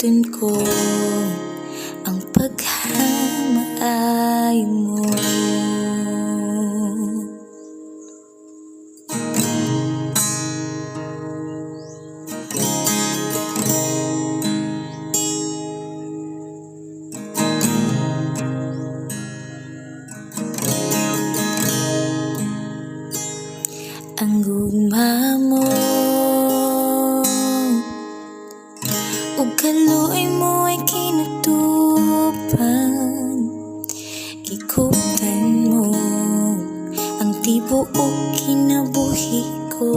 Uwitin ko ang pagkamaayo mo. Ang gugma mo ug kaluoy mo ay kinutupan. Gikuptan mo ang tibuok kinabuhi ko.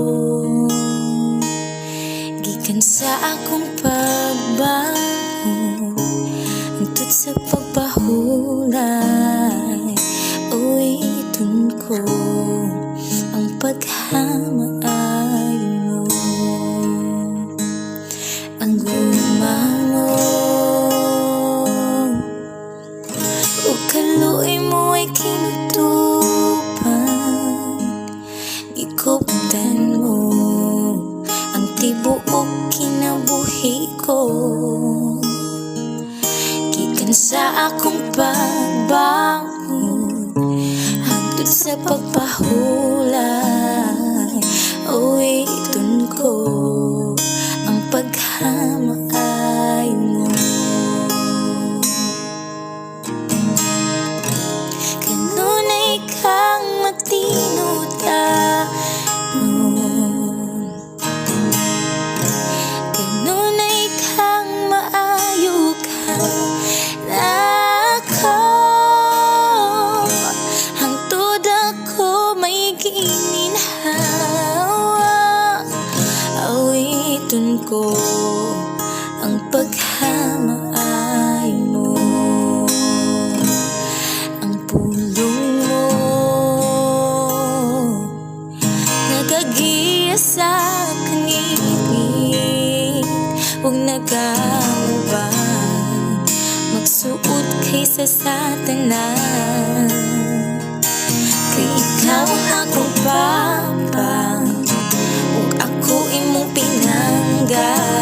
Gikan sa akong pagbaho hangtod sa pagpahulay. Uwitin ko ang pagkamaayo mo. Ang gugma mo ug kaluoy mo ay kinutupan. Gikuptan mo ang tibuok kinabuhi ko. Gikan sa akong pagbaho hangtod sa pagpahulay. Uwitin ko ang pagkamaayo mo. Kanunay kang magtinud-anon, kanunay kang maayo ka nako. Hangtod ako may gininhawa. Awiton ko ang pagkamaayo mo. Ang pulong mo nagagiya sa kangibig ug nagaubang magsuot kaysa sa tanan. Kay ikaw ang akong papa ug ako imong pinangga.